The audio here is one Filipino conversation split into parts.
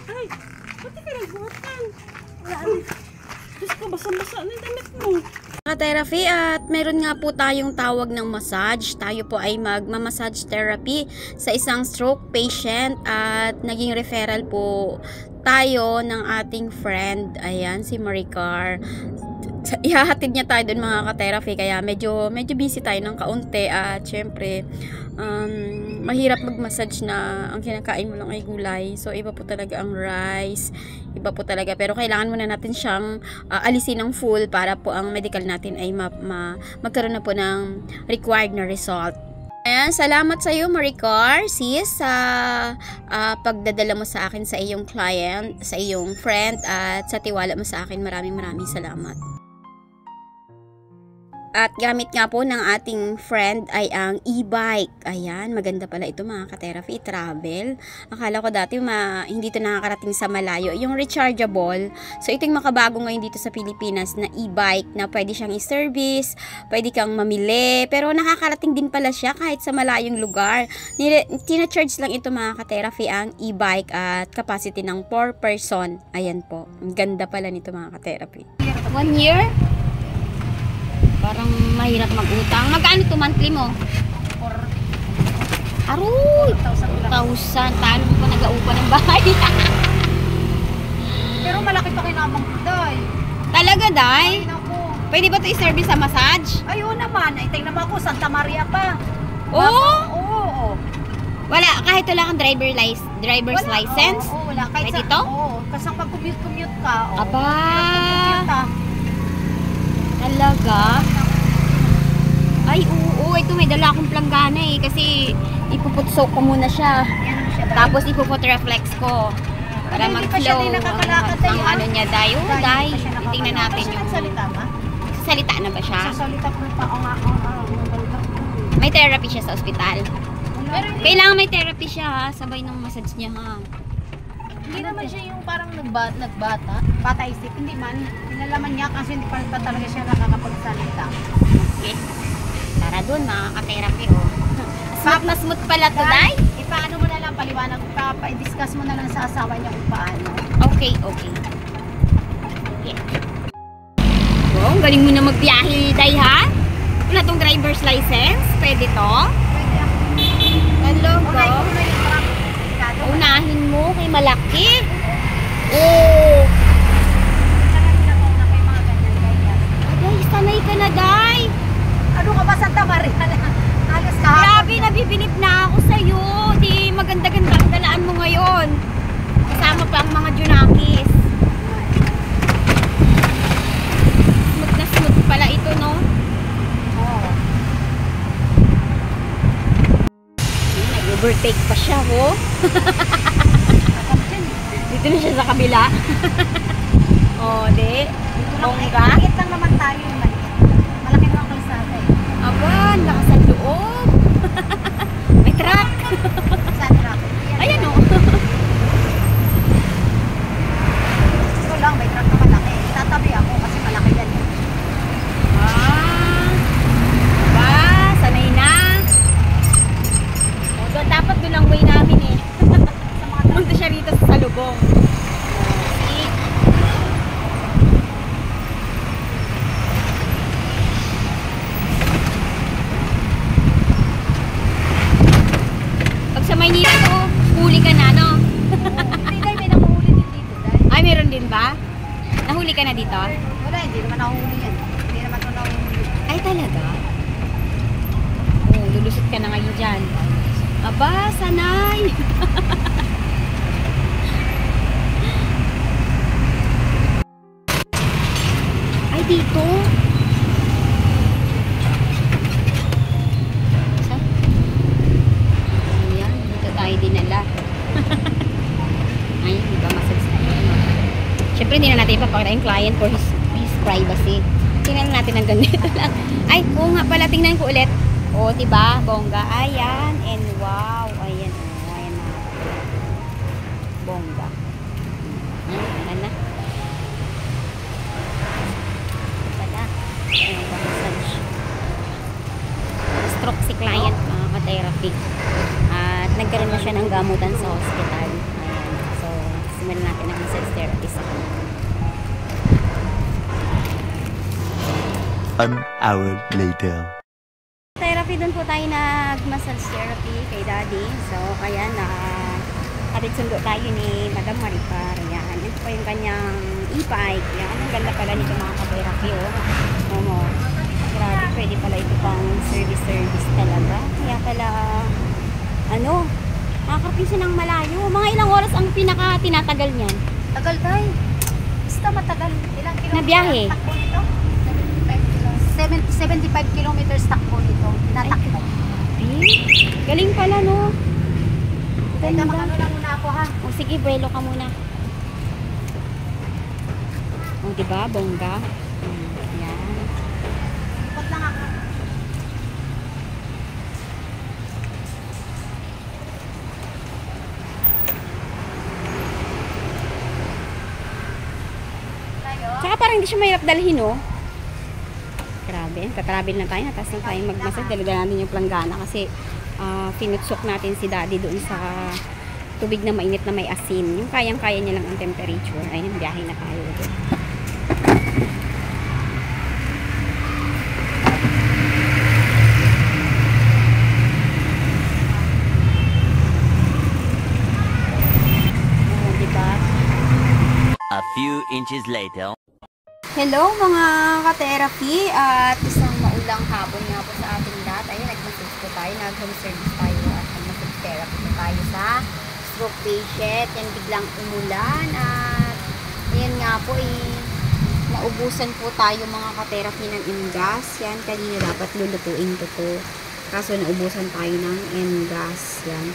Ay, pati ka nagbuhatan. Diyos ko, basa-basa na yung damit mo. Therapy at meron nga po tayong tawag ng massage. Tayo po ay magmamassage therapy sa isang stroke patient at naging referral po tayo ng ating friend. Ayan, si Maricar. Ihahatid niya tayo dun mga ka-therapy kaya medyo busy tayo ng kaunti at syempre mahirap mag-massage na ang kinakain mo lang ay gulay. So iba po talaga ang rice, iba po talaga, pero kailangan muna natin siyang alisin ng full para po ang medical natin ay magkaroon na po ng required na result. Ayan, salamat sa iyo Maricar, sis, sa pagdadala mo sa akin sa iyong client, sa iyong friend at sa tiwala mo sa akin. Maraming salamat. At gamit nga po ng ating friend ay ang e-bike. Ayan, maganda pala ito mga ka-therapy, travel. Akala ko dati hindi ito nakakarating sa malayo. Yung rechargeable, so ito yung makabago ngayon dito sa Pilipinas na e-bike na pwede siyang i-service, pwede kang mamili, pero nakakarating din pala siya kahit sa malayong lugar. Tina-charge lang ito mga ka-therapy ang e-bike at capacity ng 4 person. Ayan po, ang ganda pala nito mga ka-therapy. 1 year? Parang mahirap mag-utang. Magkano to monthly mo? Aroy! 2,000. Talo mo pa nag-aupa ng bahay. Pero malaki pa kinabang ko, Day. Talaga, Day? Ay, naku. Pwede ba ito i-service sa massage? Ayun naman. Ay, tingnan mo ako, Santa Maria pa. Oo? Oo. Wala, kahit wala kang driver's license? Oo, wala. Kahit pwede ito? Oo, kasi pag commute ka. Oo. Aba! Commute. Talaga? Ay, oo. Ito may dala akong planggana eh. Kasi ipuputso ko muna siya. Tapos ipuput reflex ko. Para mag-flow ang ano niya, Day. Oo, Day. Tingnan natin yung... Salita ba? Salita na ba siya? Sasalita ko pa. May therapy siya sa ospital. Kailangan may therapy siya ha. Sabay ng massage niya ha. Hindi naman siya yung parang nagbata. Bata isip. Hindi man. Pinalaman niya kasi hindi pa talaga siya nakakapagsalita. Okay. Tara dun, mga ka-therapy oh. Smooth na smooth pala to, Day? Ipaano mo na lang paliwanag. I-discuss mo na lang sa asawa niya kung paano. Okay. Oh, ang galing mo na magbiyahe, Day ha? Wala tong driver's license? Pwede to? Pwede ako. Hello, Unahin mo na yung parang unahin mo kay malaki. Oh. Day, sanay ka na, Day. Ano ka ba, Santa Maria? Halos kahapon. Grabe, nabibilib na ako sa'yo. Di maganda-ganda ang dalaan mo ngayon. Kasama pa ang mga junakis. Smooth na smooth pala ito, no? Oo. Nag-overtake pa siya, oh. Dito na siya sa kabila. Oh, di. Bongga. Maliit lang naman tayo yung maliit. Malaki naman ang kalsada eh. Aba, lakas ang loob. May truck. Saan truck? Ayan, oh. Ito lang, may truck na malaki. Tatabi ako kasi malaki yan eh. Ba, sanay na. O, dapat doon lang way namin eh. Punta siya rito sa salubong. See? Pag sa Maynila to, huli ka na, no? Hindi tayo may nakuhuli din dito. Dahil Ay, meron din ba? Nahuli ka na dito? wala, hindi naman nakuhuli yan. Hindi naman ito nakuhuli. Ay, talaga? Oh, lulusot ka na ngayon dyan. Aba, sanay! Ay, dito? Ayan, dito tayo dinala. Ay, di ba massage tayo? Siyempre, hindi na natin ipapakita yung client for his privacy. Tingnan natin ang ganito lang. Ay, oo nga pala, tingnan ko ulit. O, diba? Bongga. Ayan. And wow. Ayan. O, ayan na. Bongga. Ayan na. Pala. Ayan ba, massage. Stroke si client, mga ka-therapy. At nagkaroon na siya ng gamutan sa hospital. Ayan. So, simulan 1 hour later. Therapy, doon po tayo nag-massage therapy kay Daddy. So, kaya hatid sundo tayo ni Madam Maripar. Yan. Ito po yung kanyang e-bike. Yan. Ang ganda pala nito mga ka-therapy. Oh. Grabe, pwede pala ito pang service talaga. Kaya pala, nakakapisa ng malayo. Mga ilang oras ang pinaka-tinatagal niyan? Tagal tayo. Basta matagal. Ilang kilometers Na biyahe? takbo nito? 75 kilometers takbo nito. Natakbo. Galing pala, no? Teka, makano lang muna ako ha. O sige, buwelo ka muna. O, diba? Bongga. Yan. Ikot lang ako. Tsaka parang hindi siya mahirap dalhin, no? Grabe, tatravel na tayo. Tapos na tayo mag-massage. Dalaga natin yung planggana kasi pinutsok natin si Daddy doon sa tubig na mainit na may asin. Yung kayang-kaya niya lang ang temperature. Ayun, biyahe na tayo doon. Diba? A few inches later. Hello mga ka-therapy at isang maulang hapon nga po sa ating lahat. Ayun, nag-massage po tayo, nag-home service tayo at nag-massage therapy po tayo sa stroke patient. Yan biglang umulan at ayan nga po naubusan po tayo mga ka-therapy ng Engas. Yan, kanina dapat lulutuin to. Kaso naubusan tayo ng Engas. Yan.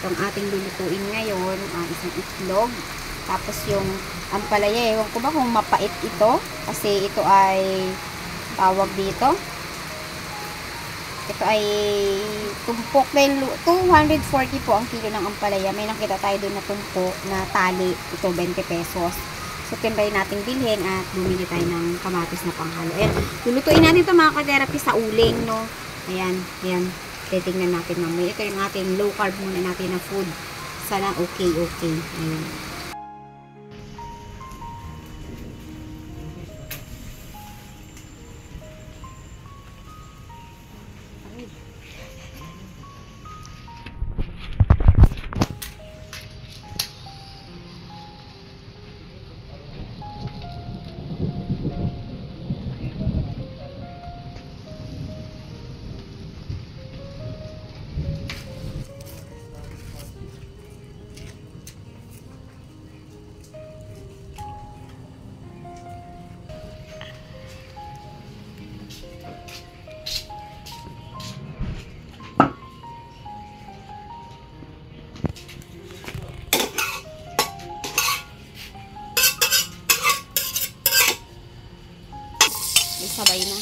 Itong ating lulutuin ngayon, isang itlog. Tapos yung ampalaya, ewan ko ba kung mapait ito. Kasi ito ay tawag dito. Ito ay tumpok. Dahil 240 po ang kilo ng ampalaya. May nakita tayo doon na tumpok na tali. Ito 20 pesos. So, tinry natin bilhin at bumili tayo ng kamatis na panghalo. Ayan. Lulutuin natin ito mga ka-therapy sa uling, no? Ayan. Ayan. Titingnan natin mamaya. Ito yung ating low carb muna natin na food. Sana okay. Ayan. Sabay na.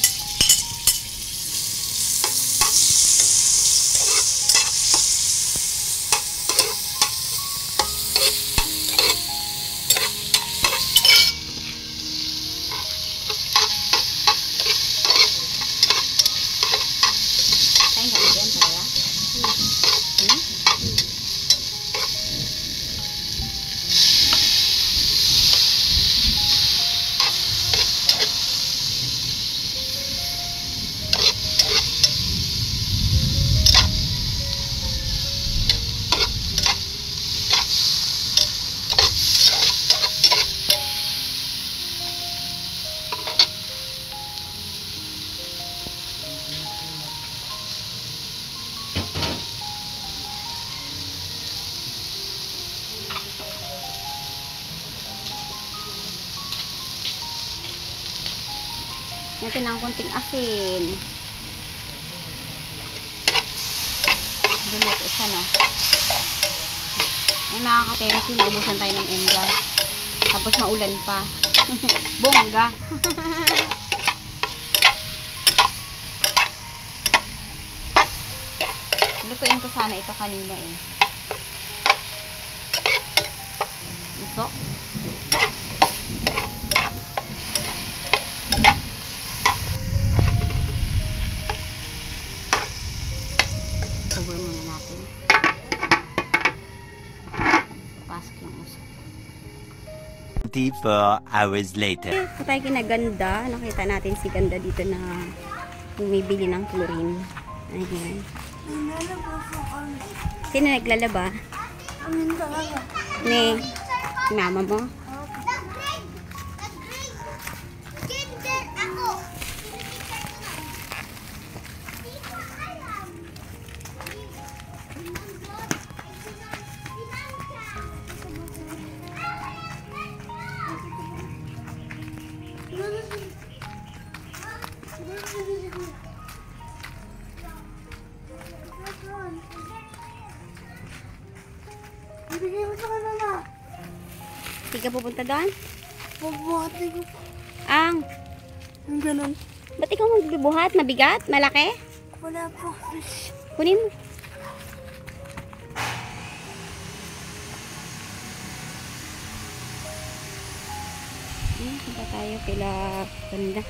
Ay, nalagyan talaga. Natin ng konting asin. Dumot isa, no? Ay, nakaka-therapy. Naubusan tayo ng Engas. Tapos maulan pa. Bongga. Lutuin ko sana ito kanina eh. Ito. Cover muna natin. Pasok yung usok. 24 hours later. Ito tayo kinaganda. Nakita natin si Ganda dito na bumibili ng chlorine. Ayan. Sino naglalaba? Amin talaga. Ni mama mo? Ibigay mo sa kanila. Hindi ka pupunta doon? Mabuhati ko. Ang, Yung ganun. ba't ikaw magbibuhat? Mabigat? Malaki? Wala po. Kunin mo. Punta tayo kila Ganda.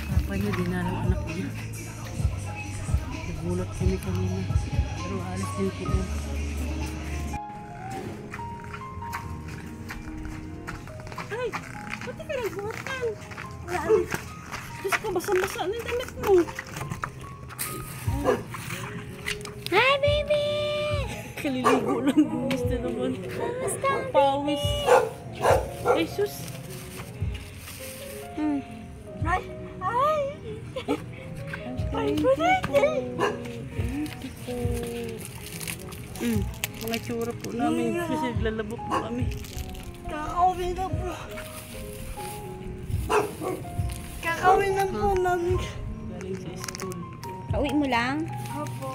Papa niya, dinarang anak niya. Nagulat kami kanina. Pero alis din po yan. Ay! Ba't ka nagbuhatan? Diyos ko, basa-basa na yung damit mo. Hi, baby! Kaliligo lang, bumis na naman. Pawis. Ay, sus! Ay! Ay! Ay, mga tsura po namin kasi naglalabo po kami. Kakauwi na po. Kakauwi na po namin. Galing sa school. Pauwi mo lang? Opo.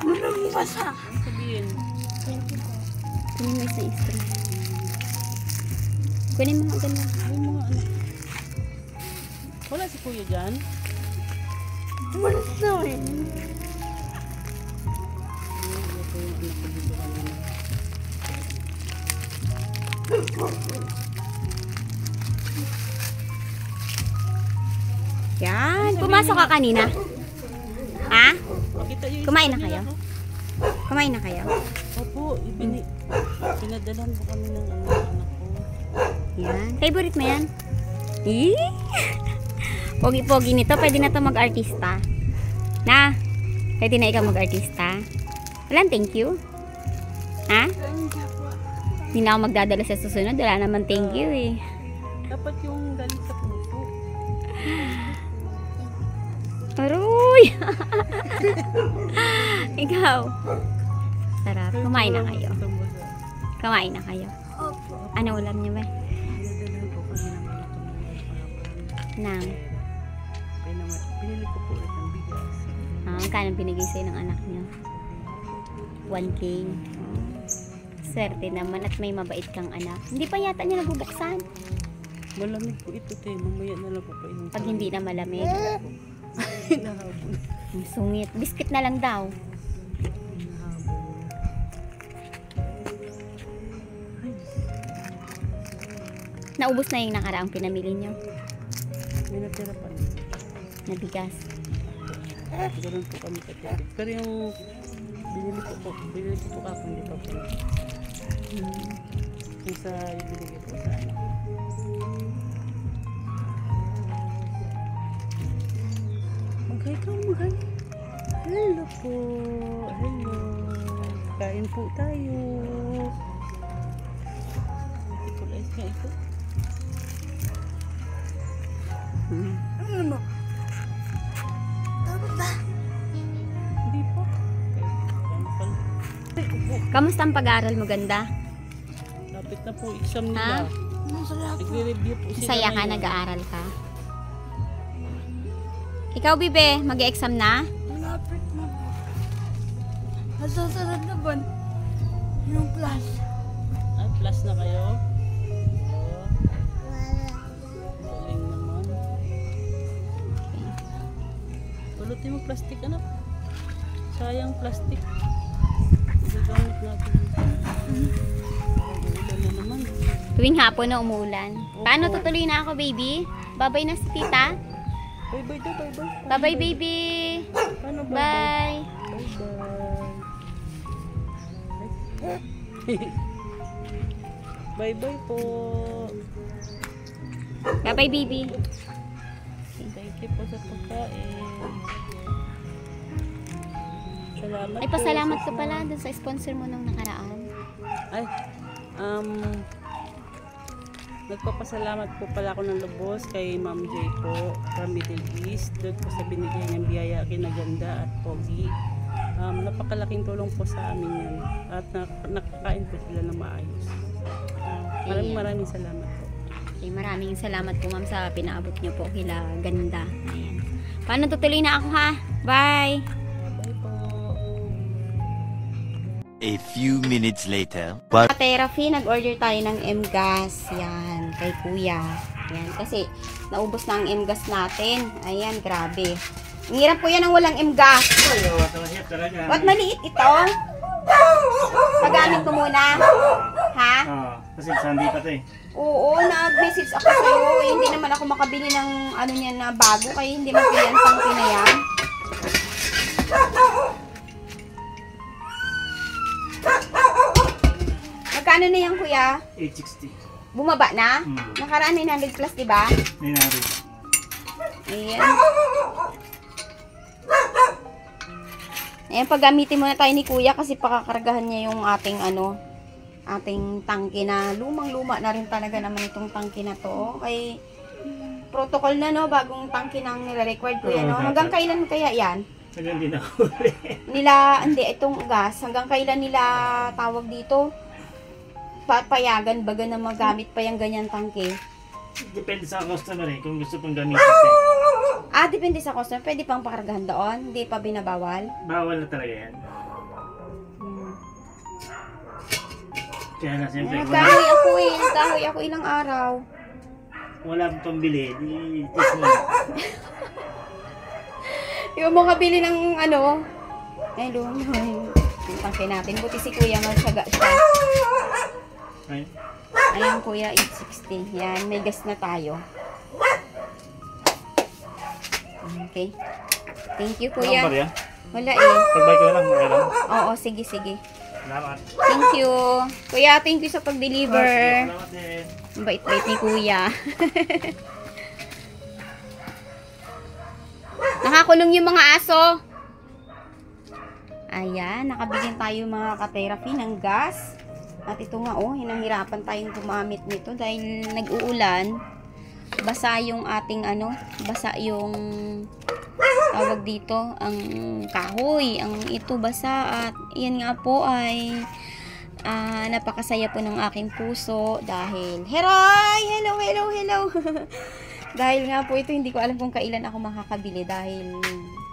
Walang basa. Ano sabihin? Kunin mo isang istro. Kunin mo nga Ganda. Ay, mga anak. Wala si kuya dyan? Wala sa amin. Ito yung anak ko dito kanina. Yan. Pumasok ka kanina. Ha? Pakita yung Kumain na school kayo? nila, no? Kumain na kayo? Opo, pinadalan po kami ng anak ko. Yan. Favorite mo yan? Eh? Pogi-pogi nito. Pwede na to mag-artista. Na? Pwede na ikaw mag-artista? Walang thank you? Ha? Hindi na ako magdadala sa susunod. Wala naman thank you eh. Dapat yung galing sa puso. Aroy! Ikaw. Sarap. Kumain na kayo. Kumain na kayo. Opo. Ano ulam niyo ba? Pinadalan po kami ng anak ko. Nang. Pinili ko po ulit ng bigas. Magkano binigay sa'yo ng anak niyo? 1K. Swerte naman at may mabait kang anak. Hindi pa yata niya nabubuksan. Malamig po ito, te. Mamaya na lang po pa inom. Pag hindi na malamig. Nahabol. Ang sungit. Biscuit na lang daw. Naubos na yung nakaraang pinamili niyo. May natira pa. Na bigas. Ganun po kami katipid. Pero yung binili ko po kapag hindi pa po. Yung sa ibinigay po sa anak. Maghay ka, maghay. Hello po. Hello. Kain po tayo. Ikulay nga ito. Ano? Dapat ba? Hindi po. Kamusta ang pag-aaral mo, Ganda? Lapit na po exam Ha? nila. Masaya po. Nagre-review po sila Masaya ka, ngayon. nag-aaral ka. Ikaw, Bibe, mag-exam na? Malapit na po. Sa susunod na buwan, yung class. Ah, plus na kayo? Oo. Galing naman. Pulutin mo plastic, anak. Sayang plastic. Gagamit natin. Ulan na naman. Tuwing hapon na umuulan. Paano tutuloy na ako, baby? Babay na si tita. Bye-bye daw, bye-bye. Bye-bye, baby. Paano Bye. Bye-bye. Bye-bye po. Bye-bye, baby. Thank you po sa pagkain. Salamat Ay, po pasalamat sa- ka pala dun sa sponsor mo nung nakaraan. Ay, nagpapasalamat po pala ako ng lubos kay Ma'am Joy po from Middle East. Doon po sa binigay niyang biyaya kinaganda at pogi. Napakalaking tulong po sa amin yun. At nakakain po sila ng maayos. Maraming salamat po. Okay, maraming salamat po, ma'am, sa pinaabot niyo po kila ganda. Ayan. Paano tutuloy na ako, ha? Bye! Bye po. A few minutes later. Therapy, nag-order tayo ng M-gas. Yan, kay kuya. Yan, kasi naubos na ang M-gas natin. Ayan, grabe. Ang hirap po yan ang walang M-gas. Ba't maliit ito? Pagamit ko muna. Ha? Kasi sandi pa to eh. Oo, nag-message ako sa'yo. Hindi naman ako makabili ng ano niyan na bago. Kaya hindi mapilihan pang pinayang. Magkano na yan, kuya? 860. Bumaba na? Hmm. Nakaraan 900 plus, diba? 900. Ayan. Ayan, paggamitin muna tayo ni kuya kasi pakakargahan niya yung ating ating tangke na lumang-luma na rin talaga naman itong tangke na to. Kay protocol na, no, bagong tangke nang nire-record kuya, no? Hanggang kailan kaya yan? Hanggang din ako. Hindi, itong gas, hanggang kailan nila tawag dito? Papayagan baga na magamit pa yung ganyan tangke? Depende sa customer eh, kung gusto pang gamitin eh. Depende sa customer. Pwede pang pakargahan doon? Hindi pa binabawal? Bawal na talaga yan. Kaya na siyempre, Nagkahoy ako ilang araw. wala pang pambili, i-test mo. Yung mga bili ng ay lumay. Yung tangke natin. Buti si kuya magsaga siya. Ay, Ayan kuya, 860. Yan, may gas na tayo. Okay. Thank you kuya. number yan? Wala eh. Pagbay ko na lang, okay lang. Oo, sige. Salamat. Thank you. Kuya, thank you sa pag-deliver. Salamat din. Ang bait-bait ni kuya. Nakakulong yung mga aso. Ayan, nakabigyan tayo mga ka-therapy ng gas. At ito nga, hinahirapan tayong gumamit nito dahil nag-uulan. Basa yung ating basa yung tawag dito, ang kahoy, ang ito basa. At yan nga po ay napakasaya po ng aking puso dahil Heroy! Hello! Dahil nga po ito, hindi ko alam kung kailan ako makakabili dahil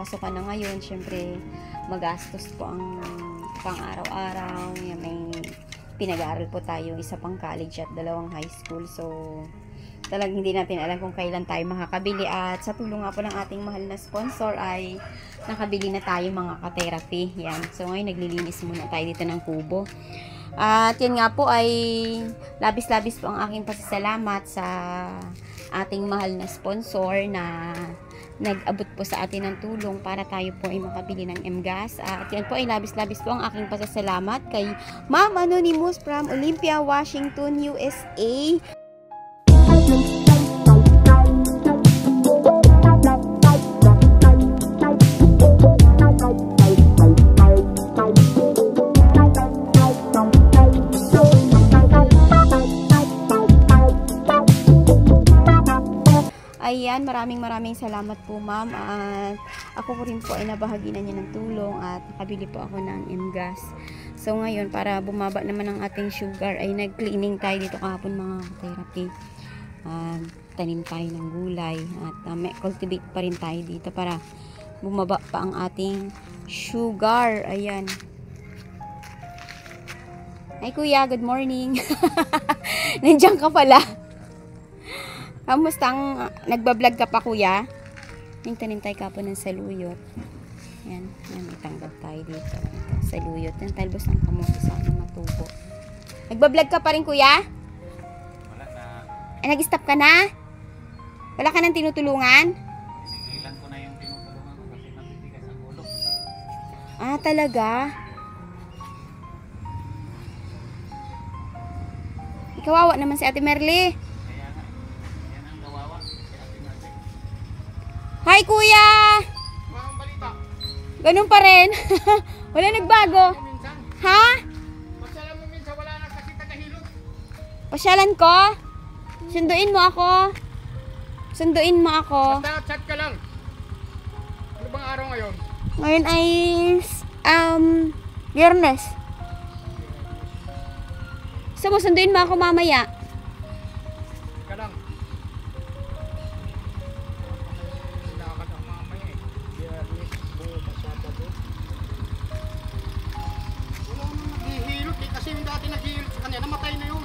pasukan na ngayon. Syempre, magastos po ang pang-araw-araw. May pinag-aaral po tayo, isa pang college at 2 high school. So, talagang hindi natin alam kung kailan tayo makakabili. At sa tulong nga po ng ating mahal na sponsor ay nakabili na tayo mga ka-therapy. Yan. So, ngayon naglilinis muna tayo dito ng kubo. At yan nga po ay labis-labis po ang aking pasasalamat sa ating mahal na sponsor na nag-abot po sa atin ng tulong para tayo po ay makabili ng M-gas. At yan po ay labis-labis po ang aking pasasalamat kay Ma'am Anonymous from Olympia, Washington, USA. Ayan, maraming salamat po ma'am. At ako po rin po ay nabahagi na niya ng tulong at nakabili po ako ng M-gas. So ngayon, para bumaba naman ang ating sugar, ay nag-cleaning tayo dito kahapon mga therapy. Tanim tayo ng gulay at may cultivate pa rin tayo dito para bumaba pa ang ating sugar. Ayan. Ay kuya, good morning. Nandiyan ka pala. Kamusta ang nagbablog ka pa kuya? Tanim tayo kapon ng saluyot. Yan, may tanggap tayo dito. Ito, saluyot. Yung talbos ng kamote sana matubo. Nagbablog ka pa rin, kuya? Wala na. Nag-stop ka na? Wala ka nang tinutulungan? Sigilan ko na yung tinutulungan ko kasi natitigas ang ulo. Ah, talaga? Ikawawa naman si Ate Merly. Kaya nga, yan ang gawawa. Kaya tinatay. Hi, kuya! Mga balita, Ganun pa rin. Wala nagbago. minsan, Ha? masala mo minsan wala na kasi tagahilot. Pasyalan ko? Sunduin mo ako. Sunduin mo ako. Basta chat ka lang. Ano bang araw ngayon? Ngayon ay Biyernes. So, sunduin mo ako mamaya. Ka lang. Lakad ang mamaya eh. Biyernes, bukas, Sabado. Wala nang naghihilot eh. Kasi yung dati naghihilot sa kanya, namatay na yun.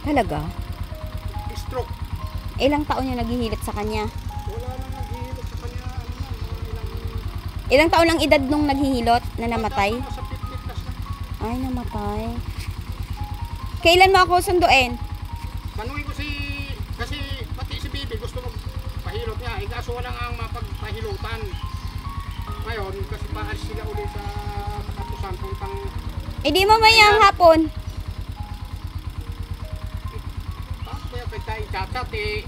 Talaga? Stroke. Ilang taon yung naghihilot sa kanya? Wala nang naghihilot sa kanya. Ano na, mga ilang... Ilang taon ang edad nung naghihilot na namatay? Sa 50 plus na. Ay, namatay. Kailan mo ako sunduin? Tanungin ko kasi pati si Bibi gusto magpahilot niya. Eh kaso wala nga ang mapagpahilutan. Ngayon, kasi maalis sila ulit sa katapusan puntang... Eh di mamayang hapon. Kaya tayo chat eh.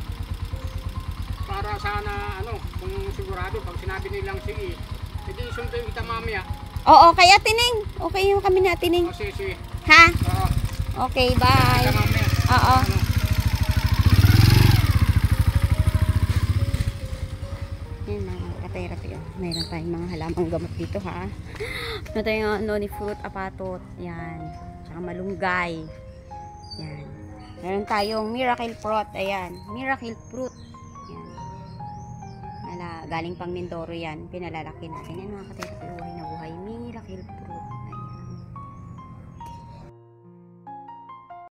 Para sana ano, kung sigurado pag sinabi nilang sige, hindi sunduin kita mamaya. Oo, kaya Tining. Okay yung kami na Tining. Kasi Ha? oo, Okay, bye. kita mamaya. Oo. Ano, Yan mga katerapi. Mayroon tayong mga halamang gamot dito ha. Mayroon tayong noni fruit, apatot. Yan. Tsaka malunggay. Yan. Meron tayong miracle fruit. Ayan. Miracle fruit. Yan. Galing pang Mindoro yan. Pinalalaki natin. Yan mga katerapi. Uhay na